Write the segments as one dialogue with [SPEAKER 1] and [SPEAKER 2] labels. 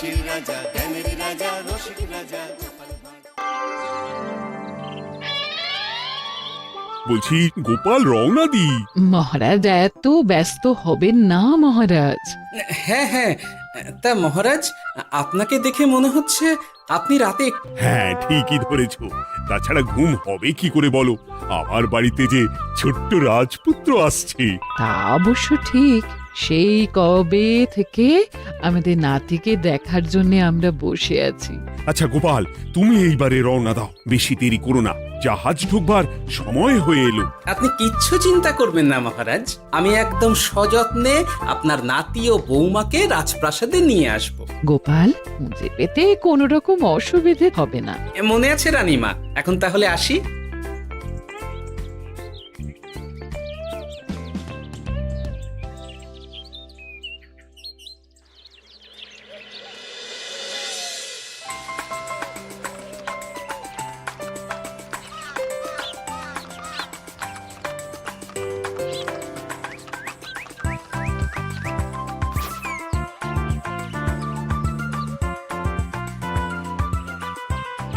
[SPEAKER 1] হাসির রাজা, জ্ঞানের রাজা, রসিক রাজা।
[SPEAKER 2] বলছি গোপাল রওনা দি।
[SPEAKER 3] মহারাজ এত ব্যস্ত হবেন না মহারাজ।
[SPEAKER 4] হ্যাঁ হ্যাঁ, তা মহারাজ, আপনাকে দেখে মনে হচ্ছে আপনি রাতে
[SPEAKER 2] হ্যাঁ ঠিকই ধরেছ। তাছাড়া ঘুম হবে কি করে বলো, আমার বাড়িতে যে ছোট্ট রাজপুত্র আসছে।
[SPEAKER 3] তা অবশ্য ঠিক, সেই কবে থেকে আমাদের নাতিকে দেখার জন্য আমরা বসে আছি।
[SPEAKER 2] আচ্ছা গোপাল, তুমি এইবারে রওনা দাও, বেশি দেরি করো না, জাহাজ ঢুকবার সময় হয়ে এলো।
[SPEAKER 4] আপনি কিচ্ছু চিন্তা করবেন না মহারাজ, আমি একদম সযত্নে আপনার নাতি ও বৌমাকে রাজপ্রাসাদে নিয়ে আসব।
[SPEAKER 3] গোপাল, খুঁজে পেতে কোনো রকম অসুবিধে হবে না।
[SPEAKER 4] মনে আছে রানীমা? এখন তাহলে আসি।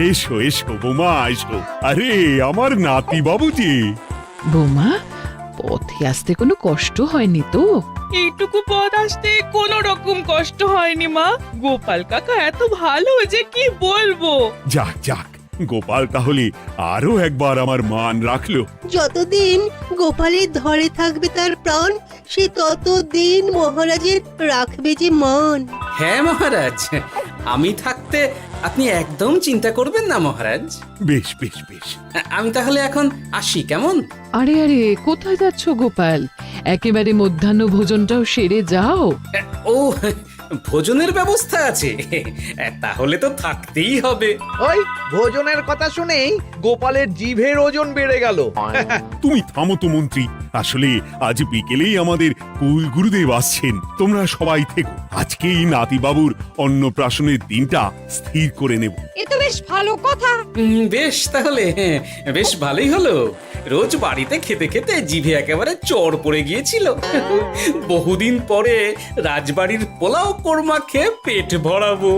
[SPEAKER 2] এসো এসো বোমা, এসো। আরে আমার নাতি বাবু যে।
[SPEAKER 3] বৌমা, পথে আসতে কোনো কষ্ট হয়নি তো?
[SPEAKER 5] এইটুকু পথ আসতে কোনো রকম কষ্ট হয়নি মা। গোপাল কাকা এত ভালো যে কি বলবো।
[SPEAKER 2] যাক যাক, গোপাল তাহলে আরো একবার আমার মান রাখলো।
[SPEAKER 6] যতদিন গোপালের ধরে থাকবে তার প্রাণ, সে ততদিন মহারাজের রাখবে যে মান।
[SPEAKER 4] হ্যাঁ মহারাজ, আমি থাকতে আপনি একদম চিন্তা করবেন না মহারাজ।
[SPEAKER 2] বেশ বেশ বেশ।
[SPEAKER 4] আমি তাহলে এখন আসি, কেমন?
[SPEAKER 3] আরে আরে, কোথায় যাচ্ছ গোপাল? একেবারে মধ্যাহ্ন ভোজনটাও সেরে যাও।
[SPEAKER 4] ও, ভোজনের ব্যবস্থা আছে? তাহলে তো থাকতেই হবে।
[SPEAKER 7] ওই ভোজনের কথা শুনেই গোপালের জিভের ওজন বেড়ে গেল।
[SPEAKER 2] তুমি থামো তো মন্ত্রী, আসলে আজ বিকেলেই আমাদের কুল গুরুদেব আসছেন। তোমরা সবাই থেকো, আজকেই নাতি বাবুর অন্নপ্রাশনের দিনটা স্থির করে নেব।
[SPEAKER 8] এ তো বেশ ভালো কথা।
[SPEAKER 4] বেশ তাহলে, বেশ ভালোই হলো। রোজ বাড়িতে খেতে খেতে জিভে একেবারে চড় পড়ে গিয়েছিল। বহুদিন পরে রাজবাড়ির পোলাও কোরমা খেয়ে পেট ভরাবো।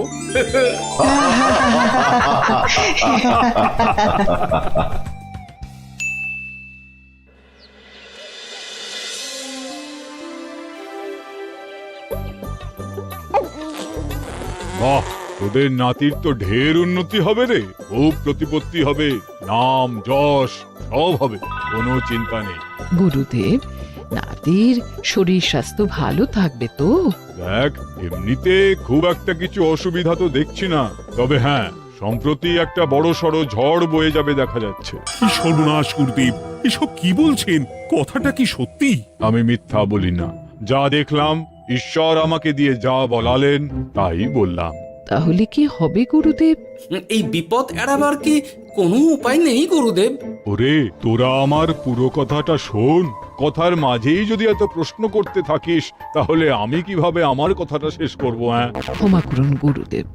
[SPEAKER 9] বাহ, তোদের নাতির তো ঢের উন্নতি হবে রে, খুব প্রতিপত্তি হবে, নাম যশ সব হবে, কোনো চিন্তা নেই।
[SPEAKER 3] গুরুদেব, নাতির শরীর স্বাস্থ্য ভালো থাকবে তো?
[SPEAKER 9] দেখ, এমনিতে খুব একটা কিছু অসুবিধা তো দেখছি না, তবে হ্যাঁ, সম্প্রতি একটা বড় সড়ো ঝড় বয়ে যাবে দেখা যাচ্ছে।
[SPEAKER 2] কি সর্বনাশ গুরুদেব, এসব কি বলছেন? কথাটা কি সত্যি?
[SPEAKER 9] আমি মিথ্যা বলি না, যা দেখলাম, ঈশ্বর আমাকে দিয়ে যা বলালেন তাই বললাম।
[SPEAKER 3] তাহলে কি হবে গুরুদেব?
[SPEAKER 4] এই বিপদ এড়াবার কি কোনো উপায় নেই গুরুদেব?
[SPEAKER 9] ওরে, তোরা আমার পুরো কথাটা শোন, কথার মাঝেই যদি এত প্রশ্ন করতে থাকিস তাহলে আমি কিভাবে আমার কথাটা শেষ করব? হ্যাঁ,
[SPEAKER 3] ক্ষমা করুন গুরুদেব,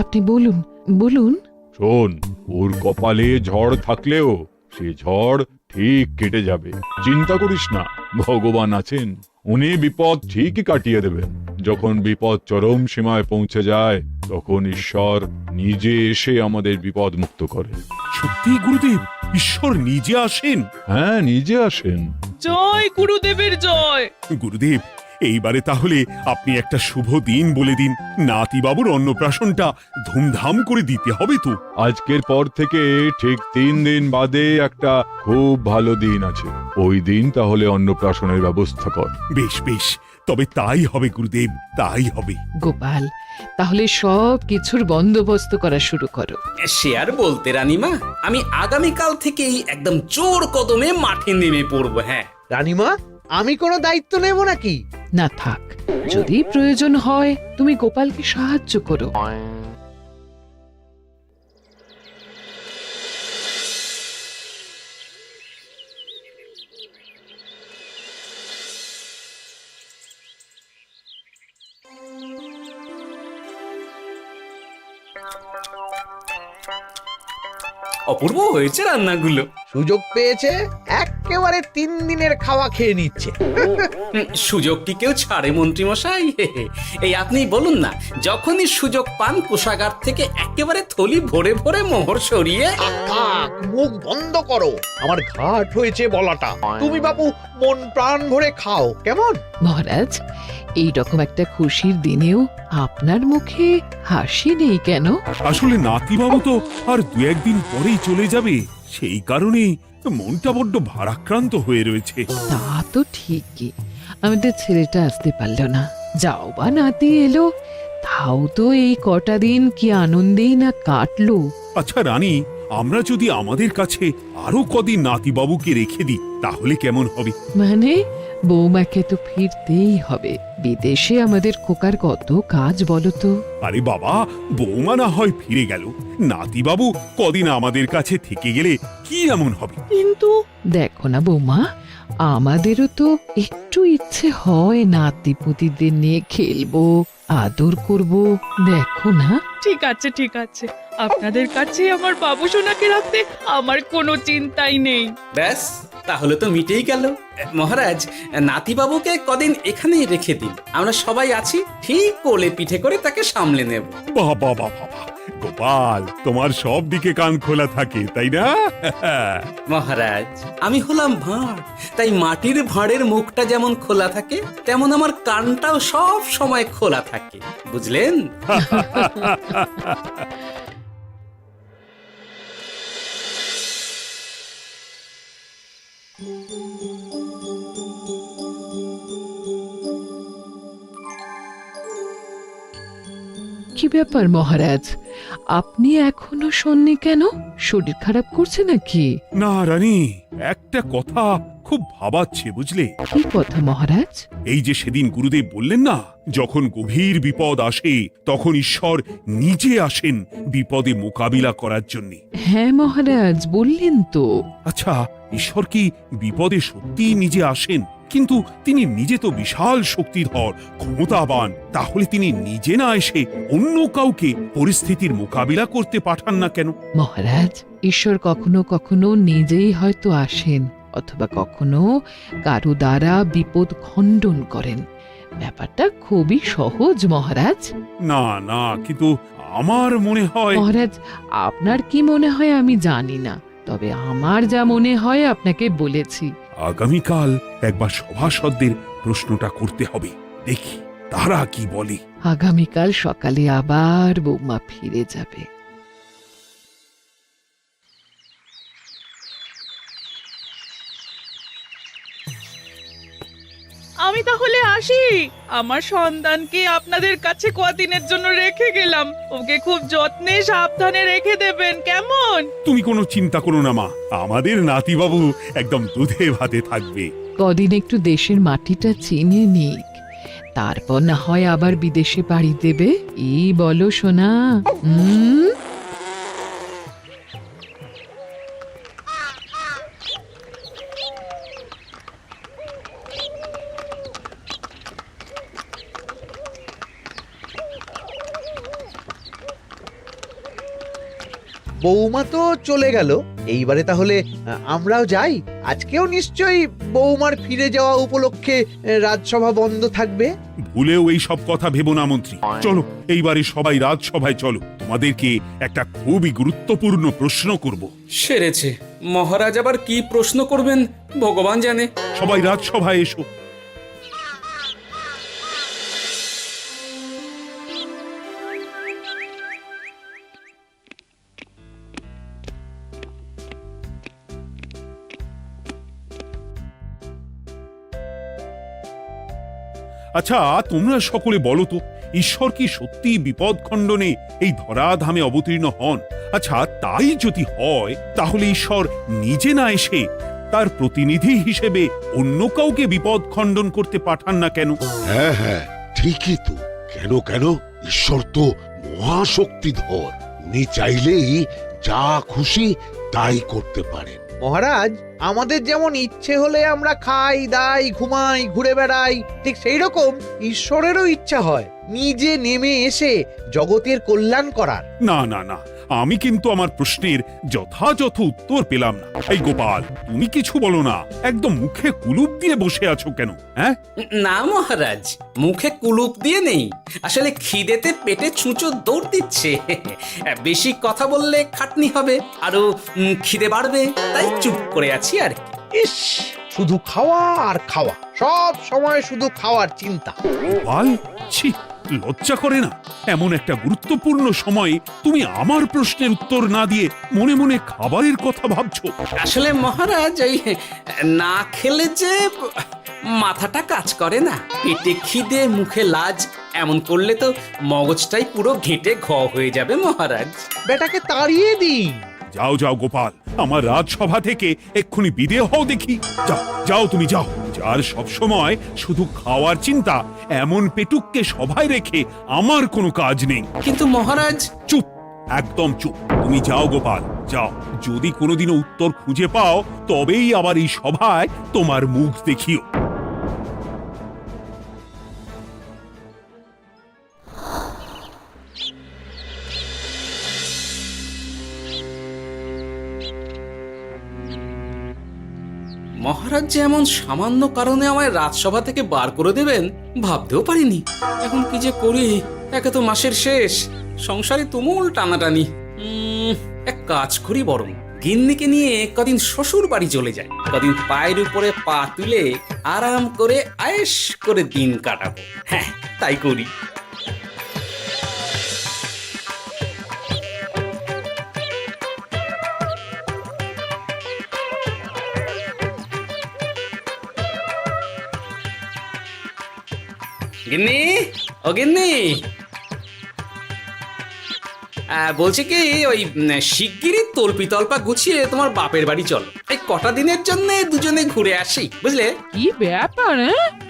[SPEAKER 3] আপনি বলুন বলুন।
[SPEAKER 9] শোন, ওর কপালে ঝড় থাকলেও সে ঝড় ঠিক কেটে যাবে, চিন্তা করিস না, ভগবান আছেন, উনি বিপদ ঠিকই কাটিয়ে দেবেন। যখন বিপদ চরম সীমায় পৌঁছে যায় তখন ঈশ্বর নিজে এসে আমাদের বিপদ মুক্ত করে।
[SPEAKER 2] সত্যি গুরুদেব, ঈশ্বর নিজে আসেন?
[SPEAKER 9] হ্যাঁ, নিজে আসেন।
[SPEAKER 5] জয় গুরুদেবের জয়।
[SPEAKER 2] গুরুদেব, এইবারে তাহলে আপনি একটা শুভ দিন বলে দিন, নাতি বাবুর অন্নপ্রাশনটা ধুমধাম করে দিতে হবে তো।
[SPEAKER 9] আজকের পর থেকে ঠিক 3 দিন বাদে একটা খুব ভালো দিন আছে, ওই দিন তাহলে অন্নপ্রাশনের ব্যবস্থা কর।
[SPEAKER 2] বেশ বেশ, তবে তাই হবে গুরুদেব, তাই হবে।
[SPEAKER 3] গোপাল, তাহলে সব কিছুর বন্দোবস্ত করা শুরু করো।
[SPEAKER 4] সে আর বলতে রানীমা, আমি আগামীকাল থেকেই একদম জোর কদমে মাঠে নেমে পড়বো। হ্যাঁ
[SPEAKER 7] রানীমা, আমি কোনো দায়িত্ব নেব নাকি?
[SPEAKER 3] না থাক, যদি প্রয়োজন হয় তুমি গোপালকে সাহায্য করো।
[SPEAKER 4] অপূর্ব হয়েছে রান্নাগুলো।
[SPEAKER 7] সুযোগ পেয়েছে, এক একেবারে 3 দিনের খাওয়া খেয়ে নিচ্ছে।
[SPEAKER 4] সুযোগ কি কেউ ছাড়ে মন্ত্রী মশাই? এই আপনি বলুন না, যখনই সুযোগ পান কোষাগার থেকে একেবারে থলি ভরে ভরে মোহর সরিয়ে
[SPEAKER 7] থাক, মুখ বন্ধ করো, আমার ঘাট হয়েছে বলাটা। তুমি বাবু মন প্রাণ ভরে খাও, কেমন?
[SPEAKER 3] মহারাজ, এই রকম একটা খুশির দিনেও আপনার মুখে হাসি নেই কেন?
[SPEAKER 2] আসলে নাতিবাবু তো আর 2-1 দিন পরেই চলে যাবে, সেই কারণেই মনটা বড্ড ভারাক্রান্ত হয়ে রয়েছে।
[SPEAKER 3] তা তো ঠিকই, আমাদের ছেলেটা আসতে পারল না, যাও বা নাতি এলো, তাও তো এই কটা দিন কি আনন্দেই না কাটলো।
[SPEAKER 2] আচ্ছা রানী, আমরা যদি আমাদের কাছে আরো কদিন নাতিবাবুকে রেখে দিই তাহলে কেমন হবে?
[SPEAKER 3] মানে বৌমাকে তো ফিরতেই হবে, বিদেশে আমাদের খোকার কত কাজ বলো তো।
[SPEAKER 2] আরে বাবা, বৌমা না হয় ফিরে গেল, নাতিবাবু কদিন আমাদের কাছে থেকে গেলে কি এমন হবে?
[SPEAKER 5] কিন্তু
[SPEAKER 3] দেখো না বৌমা, আমাদেরও তো একটু ইচ্ছে হয় নাতিপুতিদের নিয়ে খেলবো, আদর করব, দেখো না।
[SPEAKER 5] ঠিক আছে ঠিক আছে, আপনাদের কাছে আমার বাবু সোনাকে রাখতে আমার কোনো চিন্তাই নেই।
[SPEAKER 4] ব্যাস, তাহলে তো মিটেই গেল। মহারাজ, নাতিবাবুকে কদিন এখানেই রেখে দিন, আমরা সবাই আছি, ঠিক কোলে পিঠে করে তাকে সামলে নেব।
[SPEAKER 2] বাবা বাবা বাবা, গোপাল তোমার সব দিকে কান খোলা থাকে তাই না?
[SPEAKER 4] মহারাজ, আমি হলাম ভাঁড়, তাই মাটির ভাঁড়ের মুখটা যেমন খোলা থাকে তেমন আমার কানটাও সব সময় খোলা থাকে, বুঝলেন?
[SPEAKER 3] কি ব্যাপার মহারাজ, আপনি এখনো শোননি কেন? শরীর খারাপ করছে নাকি?
[SPEAKER 2] না রানী, একটা কথা খুব ভাবাচ্ছে বুঝলে।
[SPEAKER 3] কি কথা মহারাজ?
[SPEAKER 2] এই যে সেদিন গুরুদেব বললেন না, যখন গভীর বিপদ আসে তখন ঈশ্বর নিজে আসেন বিপদে মোকাবিলা করার জন্য।
[SPEAKER 3] হ্যাঁ মহারাজ, বললেন তো।
[SPEAKER 2] আচ্ছা, ঈশ্বর কি বিপদে সত্যিই নিজে আসেন? কিন্তু তিনি নিজে তো বিশাল শক্তিধর, ক্ষমতাবান, তাহলে তিনি নিজে না এসে অন্য কাউকে পরিস্থিতির মোকাবিলা করতে পাঠান না কেন?
[SPEAKER 3] মহারাজ, ঈশ্বর কখনো কখনো নিজেই হয়তো আসেন, অথবা কখনো কারো দ্বারা বিপদ খণ্ডন করেন। ব্যাপারটা খুবই সহজ মহারাজ।
[SPEAKER 2] না না, কিন্তু আমার মনে হয়।
[SPEAKER 3] মহারাজ, আপনার কি মনে হয় আমি জানি না, তবে আমার যা মনে হয় আপনাকে বলেছি।
[SPEAKER 2] আগামীকাল একবার সভাসদদের প্রশ্নটা করতে হবে, দেখি তারা কি বলে।
[SPEAKER 3] আগামীকাল সকালে আবার বৌমা ফিরে যাবে।
[SPEAKER 5] আমি তাহলে আসি, আমার সন্তানকে আপনাদের কাছে কদিনের জন্য রেখে গেলাম, ওকে খুব যত্নে সাবধানে রেখে দেবেন, কেমন?
[SPEAKER 2] তুমি কোনো চিন্তা করো না মা, আমাদের নাতিবাবু একদম দুধে ভাতে থাকবে।
[SPEAKER 3] কদিন একটু দেশের মাটিটা চিনে নিক, তারপর না হয় আবার বিদেশে পাড়ি দেবে। এই বলো সোনা।
[SPEAKER 7] বৌমা তো চলে গেল, এইবারে তাহলে আমরাও যাই। আজকেও নিশ্চয়ই বৌমার ফিরে যাওয়া উপলক্ষে রাজসভা বন্ধ থাকবে।
[SPEAKER 2] ভুলেও এই সব কথা ভেবো না মন্ত্রী, চলো এইবারে সবাই রাজসভায় চলো, তোমাদেরকে একটা খুবই গুরুত্বপূর্ণ প্রশ্ন করব।
[SPEAKER 4] সেরেছে, মহারাজ আবার কি প্রশ্ন করবেন ভগবান জানে।
[SPEAKER 2] সবাই রাজসভায় এসো। আচ্ছা, তোমরা সকলে বলো তো, ঈশ্বর কি সত্যি বিপদ খণ্ডনে এই ধরাধামে অবতীর্ণ হন? আচ্ছা, তাই যদি হয় তাহলে ঈশ্বর নিজে না এসে তার প্রতিনিধি হিসেবে অন্য কাউকে বিপদ খণ্ডন করতে পাঠান না কেন?
[SPEAKER 8] হ্যাঁ হ্যাঁ, ঠিকই তো। কেন কেন, ঈশ্বর তো মহাশক্তিধর, উনি চাইলেই যা খুশি তাই করতে পারেন।
[SPEAKER 7] মহারাজ, আমাদের যেমন ইচ্ছে হলে আমরা খাই দাই ঘুমাই ঘুরে বেড়াই, ঠিক সেই রকম ঈশ্বরেরও ইচ্ছা হয় নিজে নেমে এসে জগতের কল্যাণ করার।
[SPEAKER 2] না না না, আমি কিন্তু আমার প্রশ্নের যথাযথ উত্তর পেলাম না। এই গোপাল, তুমি কিছু বলো না, একদম মুখে কুলুপ দিয়ে বসে আছো কেন? হ্যাঁ,
[SPEAKER 4] না মহারাজ, মুখে কুলুপ দিয়ে নেই, আসলে খিদেতে পেটে ছুঁচো দৌড় দিচ্ছে। বেশি কথা বললে খাটনি হবে, আরো খিদে বাড়বে, তাই চুপ করে আছি আর কি।
[SPEAKER 7] ইস, শুধু খাওয়া আর খাওয়া, সব সময় শুধু খাওয়ার চিন্তা।
[SPEAKER 2] গোপাল, ছি, লজ্জা করে না? এমন একটা গুরুত্বপূর্ণ সময়ে তুমি আমার প্রশ্নের উত্তর না দিয়ে মনে মনে খাবারের কথা ভাবছো।
[SPEAKER 4] আসলে মহারাজ, ওই না খেলে যে মাথাটা কাজ করে না, পেটে খিদে মুখে লাজ, এমন করলে তো মগজটাই পুরো ঘেঁটে ঘ হয়ে যাবে মহারাজ।
[SPEAKER 7] বেটাকে তাড়িয়ে দিন।
[SPEAKER 2] যাও যাও গোপাল, আমার রাজসভা থেকে এক্ষুনি বিদে হও দেখি। যাও যাও, তুমি যাও। যার সব সময় শুধু খাওয়ার চিন্তা, এমন পেটুককে সভায় রেখে আমার কোনো কাজ নেই।
[SPEAKER 4] কিন্তু মহারাজ,
[SPEAKER 2] চুপ, একদম চুপ। তুমি যাও গোপাল, যাও। যদি কোনোদিনও উত্তর খুঁজে পাও, তবেই আবার এই সভায় তোমার মুখ দেখিও।
[SPEAKER 4] মহারাজ যে এমন সামান্য কারণে আমায় রাজসভা থেকে বার করে দেবেন ভাবতেও পারিনি। এখন কি যে করি, একে তো মাসের শেষ, সংসারে তুমুল টানাটানি। এক কাজ করি বরং, গিন্নিকে নিয়ে কদিন শ্বশুর বাড়ি চলে যায়, কদিন পায়ের উপরে পা তুলে আরাম করে আয়েশ করে দিন কাটাবো। হ্যাঁ, তাই করি। গিন্নি, ও গিন্নি, বলছি কি, ওই শিগগিরই তল্পি তল্পা গুছিয়ে তোমার বাপের বাড়ি চলো। এই কটা দিনের জন্য দুজনে ঘুরে আসি, বুঝলে?
[SPEAKER 3] কি ব্যাপার?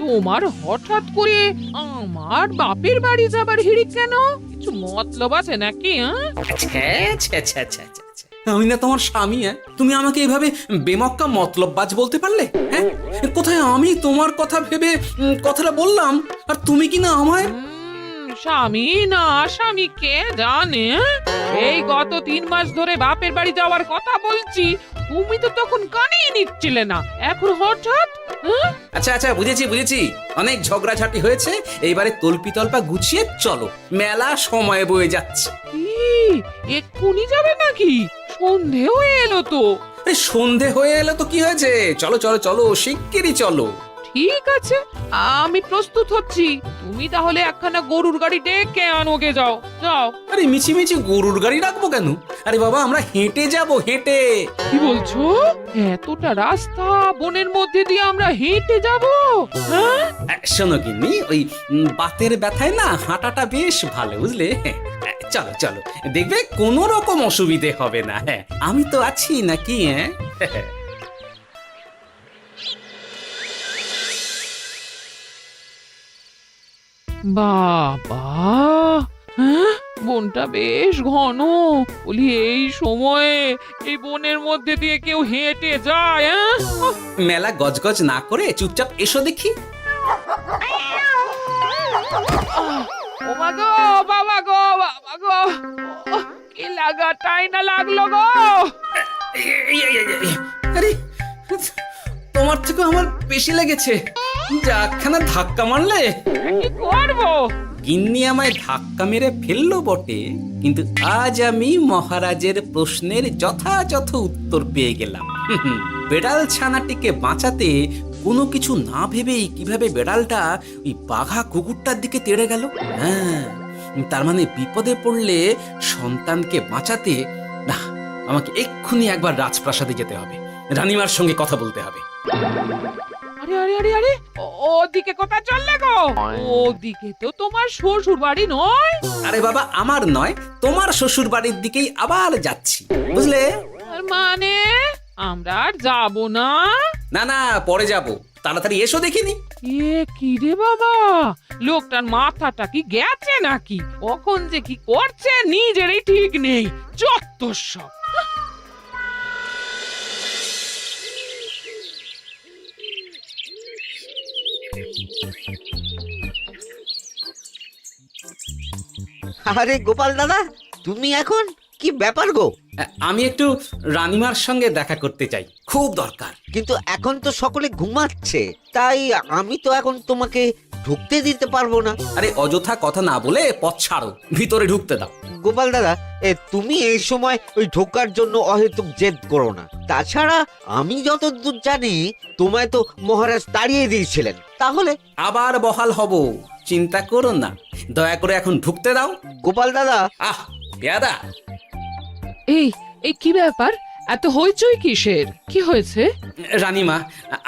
[SPEAKER 3] তোমার হঠাৎ করে আমার বাপের বাড়ি যাবার হিড়িক কেন? কিছু মতলব আছে নাকি?
[SPEAKER 4] আমি না তোমার স্বামী? তুমি আমাকে এভাবে বেমক্কা মতলববাজ বলতে পারলে? হ্যাঁ, কোথায় আমি তোমার কথা ভেবে কথাটা বললাম, আর তুমি কি না আমায়
[SPEAKER 3] স্বামী না স্বামী কে জানে? এই গত 3 মাস ধরে বাপের বাড়ি যাওয়ার কথা বলছি, তুমি তো তখন কানেই নিচ্ছিলে না, এখন হঠাৎ?
[SPEAKER 4] আচ্ছা আচ্ছা, বুঝেছি বুঝেছি, অনেক ঝগড়াঝাটি হয়েছে, এইবারে তল্পি তল্পা গুছিয়ে চলো, মেলা সময় বয়ে যাচ্ছে।
[SPEAKER 3] কি এক্ষুনি যাবে নাকি? সন্ধে হয়ে এলো তো।
[SPEAKER 4] সন্ধে হয়ে এলো তো কি হয়েছে, চলো চলো চলো, শিগগিরই চলো।
[SPEAKER 3] ঠিক আছে, আমি প্রস্তুত হচ্ছি। তুমি তাহলে একখানা গরুর গাড়ি ডেকে আনোগে, যাও যাও।
[SPEAKER 4] আরে মিছিমিছি গরুর গাড়ি রাখবো কেন? আরে বাবা, আমরা হেঁটে যাব, হেঁটে।
[SPEAKER 3] কি বলছো? এতটা রাস্তা বনের মধ্যে দিয়ে আমরা হেঁটে যাব? হ্যাঁ,
[SPEAKER 4] শোনো গিন্নি, ওই বাতের ব্যথায় না হাঁটাটা বেশ ভালো, বুঝলে? চলো চলো, দেখবে কোনো রকম অসুবিধে হবে না। হ্যাঁ, আমি তো আছি নাকি? হ্যাঁ,
[SPEAKER 3] বাবা, হ্যাঁ, বনটা বেশ ঘন। বলি, এই সময়ে এই বনের মধ্যে দিয়ে কেউ হেঁটে যায়?
[SPEAKER 4] মেলা গজগজ না করে চুপচাপ এসো দেখি।
[SPEAKER 3] ও মা গো, বাবা গো, বাবা গো, কি লাগাটাই না লাগলো গো।
[SPEAKER 4] আরে, তোমার থেকে আমার বেশি লেগেছে, যাখানা ধাক্কা মারলে।
[SPEAKER 3] কি করবো?
[SPEAKER 4] গিন্নি আমায় ধাক্কা মেরে ফেললো বটে, কিন্তু আজ আমি মহারাজের প্রশ্নের যথাযথ উত্তর পেয়ে গেলাম। বেড়াল ছানাটিকে বাঁচাতে কোনো কিছু না ভেবেই কিভাবে বেড়ালটা ওই বাঘা কুকুরটার দিকে তেড়ে গেল। হ্যাঁ, তার মানে বিপদে পড়লে সন্তানকে বাঁচাতে না, আমাকে এক্ষুনি একবার রাজপ্রাসাদে যেতে হবে, রানীমার সঙ্গে কথা বলতে হবে।
[SPEAKER 3] আরে আরে আরে আরে, ওদিকে কোথায় চললে গো? ওদিকে তো তোমার শ্বশুর বাড়ি নয়।
[SPEAKER 4] আরে বাবা, আমার নয়, তোমার শ্বশুর বাড়ির দিকেই আবার যাচ্ছি, বুঝলে?
[SPEAKER 3] তার মানে আমরা আর যাবো না?
[SPEAKER 4] না না, পরে যাব, তাড়াতাড়ি এসো দেখিনি।
[SPEAKER 3] এ কি রে বাবা, লোকটার মাথাটা কি গেছে নাকি? কখন যে কি করছে নিজেরই ঠিক নেই, যত সব।
[SPEAKER 10] আরে গোপাল দাদা, তুমি এখন কি ব্যাপার গো?
[SPEAKER 4] আমি একটু রানীমার সঙ্গে দেখা করতে চাই, খুব দরকার।
[SPEAKER 10] কিন্তু এখন তো সকলে ঘুমাচ্ছে, তাই আমি তো এখন তোমাকে ঢুকতে দিতে পারবো না।
[SPEAKER 4] আরে অযথা কথা না বলে পথ ছাড়ো, ভিতরে ঢুকতে দাও।
[SPEAKER 10] গোপাল দাদা, তুমি এই সময় ওই ঢোকার জন্য অহেতুক জেদ করো না। তাছাড়া আমি যতদূর জানি তোমায় তো মহারাজ তাড়িয়ে দিয়েছিলেন, তাহলে
[SPEAKER 4] আবার বহাল হব, চিন্তা করো না। দয়া করে এখন ঢুকতে দাও।
[SPEAKER 10] গোপাল দাদা।
[SPEAKER 4] আহ পেয়াদা,
[SPEAKER 3] এই এই কি ব্যাপার? এত হইচই কিসের? কি হয়েছে?
[SPEAKER 4] রানীমা,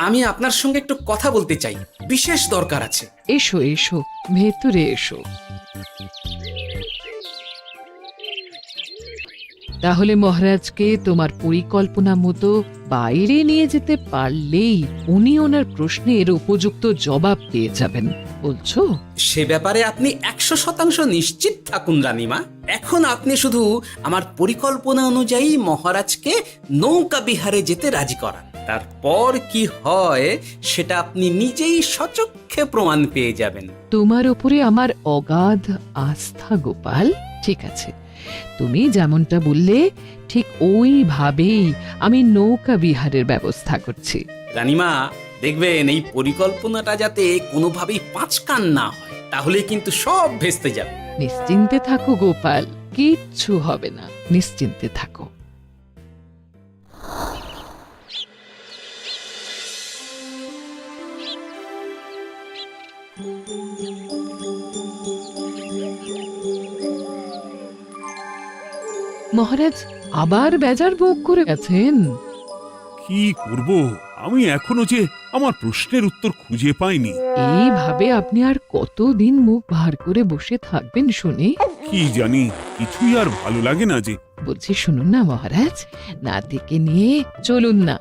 [SPEAKER 4] আমি আপনার সঙ্গে একটু কথা বলতে চাই, বিশেষ দরকার আছে।
[SPEAKER 3] এসো এসো, ভেতরে এসো। তাহলে মহারাজকে তোমার পরিকল্পনা মতো বাইরে নিয়ে যেতে পারলেই উনি ওনার প্রশ্নের উপযুক্ত জবাব পেয়ে যাবেন, বলছো?
[SPEAKER 4] সে ব্যাপারে আপনি 100% নিশ্চিত থাকুন রানীমা। এখন আপনি শুধু আমার পরিকল্পনা অনুযায়ী মহারাজকে নৌকা বিহারে যেতে রাজি করান। তারপর কি হয় সেটা আপনি নিজেই সচক্ষে প্রমাণ পেয়ে যাবেন।
[SPEAKER 3] তোমার উপরে আমার অগাধ আস্থা গোপাল। ঠিক আছে, তুমি যেমনটা বললে ঠিক ওইভাবেই আমি নৌকা বিহারের ব্যবস্থা করছি।
[SPEAKER 4] রানীমা, দেখবেন এই পরিকল্পনাটা যাতে কোনোভাবেই পাঁচকান না হয়, তাহলে কিন্তু সব ভেস্তে যাবে।
[SPEAKER 3] নিশ্চিন্তে থাকো গোপাল, কিচ্ছু হবে না, নিশ্চিন্তে থাকো। মহারাজ আবার বেজার ভোগ করে গেছেন।
[SPEAKER 2] কি করব, আমি এখনো যে আমার প্রশ্নের উত্তর খুঁজে পাইনি।
[SPEAKER 3] এইভাবে আপনি আর কতদিন মুখ ভার করে বসে থাকবেন শুনি?
[SPEAKER 2] কি জানি, কিছুই আর ভালো লাগে না যে।
[SPEAKER 3] বলছি শুনুন না মহারাজ, নাতিকে নিয়ে চলুন না,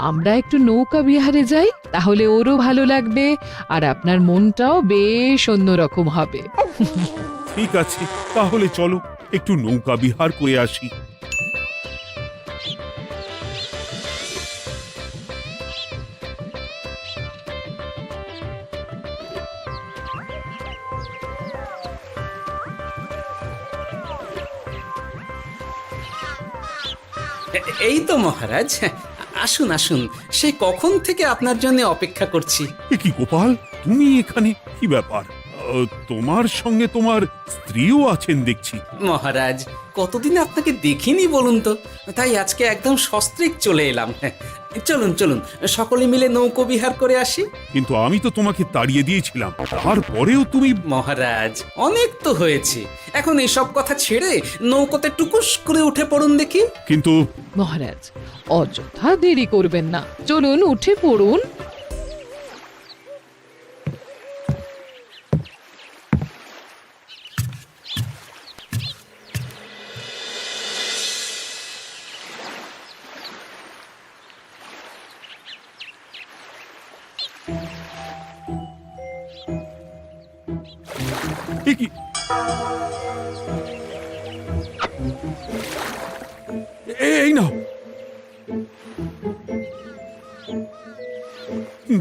[SPEAKER 3] আমরা একটু নৌকা বিহারে যাই, তাহলে ওরও ভালো লাগবে আর আপনার মনটাও বেশ অন্যরকম হবে।
[SPEAKER 2] ঠিক আছে, তাহলে চলো একটু নৌকা বিহার করে আসি।
[SPEAKER 4] এই তো মহারাজ, আসুন আসুন, সেই কখন থেকে আপনার জন্য অপেক্ষা করছি।
[SPEAKER 2] এ কি গোপাল, তুমি এখানে? কি ব্যাপার? তোমার সঙ্গে তোমার স্ত্রীও আছেন দেখছি।
[SPEAKER 4] মহারাজ, কতদিন আপনাকে দেখিনি বলুন তো, তাই আজকে একদম সস্ত্রীক চলে এলাম। চলুন চলুন, সকলে মিলে নৌকো বিহার করে আসি।
[SPEAKER 2] কিন্তু আমি তো তোমাকে তাড়িয়ে দিয়েছিলাম, তারপরেও তুমি।
[SPEAKER 4] মহারাজ, অনেক তো হয়েছে, এখন এসব কথা ছেড়ে নৌকোতে টুকুস করে উঠে পড়ুন দেখি।
[SPEAKER 2] কিন্তু
[SPEAKER 3] মহারাজ অযথা দেরি করবেন না, চলুন উঠে পড়ুন।
[SPEAKER 2] এ কি? এই নাও,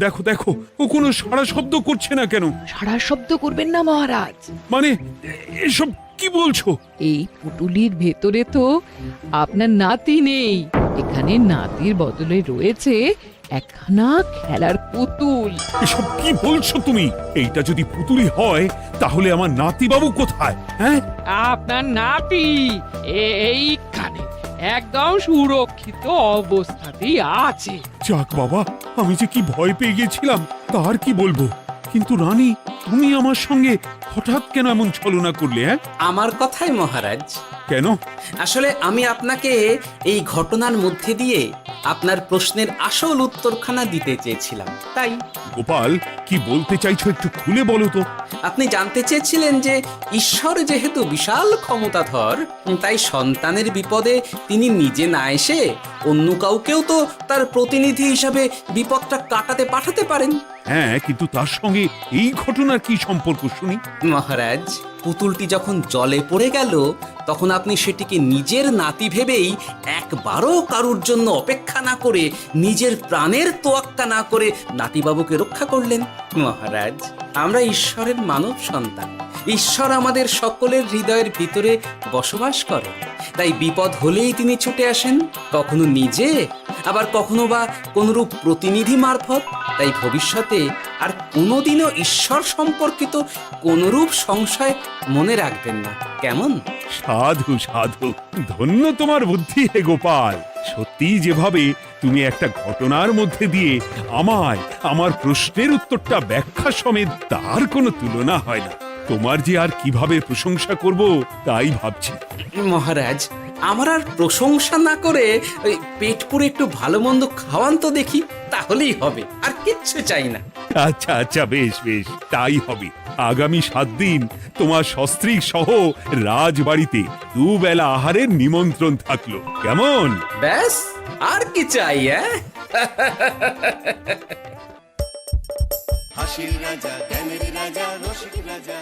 [SPEAKER 2] দেখো দেখো, ও কোনো সাড়া শব্দ করছে না কেন?
[SPEAKER 3] সারা শব্দ করবেন না মহারাজ।
[SPEAKER 2] মানে এসব কি বলছো?
[SPEAKER 3] এই পুটুলির ভেতরে তো আপনার নাতি নেই, এখানে নাতির বদলে রয়েছে একখানা খেলার পুতুল।
[SPEAKER 2] এসব কি বলছো তুমি? এইটা যদি পুতুলি হয় তাহলে আমার নাতি বাবু কোথায়? হ্যাঁ,
[SPEAKER 11] আপনার নাতি এইখানে একদম সুরক্ষিত অবস্থাতেই আছে।
[SPEAKER 2] যাক বাবা, আমি যে কি ভয় পেয়ে গেছিলাম তার কি বলবো। কিন্তু রানী, তুমি আমার সঙ্গে হঠাৎ কেন এমন ছলনা করলে? হ্যাঁ,
[SPEAKER 4] আমার কথাই মহারাজ।
[SPEAKER 2] কেন?
[SPEAKER 4] আসলে আমি আপনাকে এই ঘটনার মধ্যে দিয়ে আপনার প্রশ্নের আসল উত্তরখানা দিতে চেয়েছিলাম, তাই।
[SPEAKER 2] গোপাল, কি বলতে চাইছো একটু খুলে বলো তো।
[SPEAKER 4] আপনি জানতে চেয়েছিলেন যে ঈশ্বর যেহেতু বিশাল ক্ষমতাধর, তাই সন্তানের বিপদে তিনি নিজে না এসে অন্য কাউকেও তো তার প্রতিনিধি হিসাবে বিপদটা কাটাতে পাঠাতে পারেন।
[SPEAKER 2] হ্যাঁ, কিন্তু তার সঙ্গে এই ঘটনার কি সম্পর্ক শুনি?
[SPEAKER 4] মহারাজ, পুতুলটি যখন জলে পড়ে গেল তখন আপনি সেটিকে নিজের নাতি ভেবেই একবারও কারুর জন্য অপেক্ষা না করে, নিজের প্রাণের তোয়াক্কা না করে নাতিবাবুকে রক্ষা করলেন। মহারাজ, আমরা ঈশ্বরের মানব সন্তান, ঈশ্বর আমাদের সকলের হৃদয়ের ভিতরে বসবাস করে, তাই বিপদ হলেই তিনি ছুটে আসেন, কখনো নিজে, আবার কখনো বা কোনরূপ প্রতিনিধি মারফত। তাই ভবিষ্যতে আর কোনোদিনও ঈশ্বর সম্পর্কিত কোনরূপ সংশয় মনে রাখবেন না, কেমন?
[SPEAKER 2] সাধু সাধু, ধন্য তোমার বুদ্ধি হে গোপাল। সত্যি যেভাবে তুমি একটা ঘটনার মধ্যে দিয়ে আমায় আমার প্রশ্নের উত্তরটা ব্যাখ্যা সমেত, তার কোনো তুলনা হয় না। তোমার যে আর কিভাবে প্রশংসা করব তাই ভাবছি।
[SPEAKER 4] মহারাজ, আমার আর প্রশংসা না করে ওই পেট পুরে একটু ভালো মন্দ খাওয়ান তো দেখি, তাহলেই হবে, আর কিচ্ছু চাই না।
[SPEAKER 2] আচ্ছা আচ্ছা, বেশ বেশ, তাই হবে। আগামী 7 দিন তোমার সস্ত্রীক সহ রাজবাড়িতে দুবেলা আহারের নিমন্ত্রণ থাকলো, কেমন?
[SPEAKER 4] ব্যাস, আর কি চাই?
[SPEAKER 1] হাসির রাজা জ্ঞানের রাজা রসিক রাজা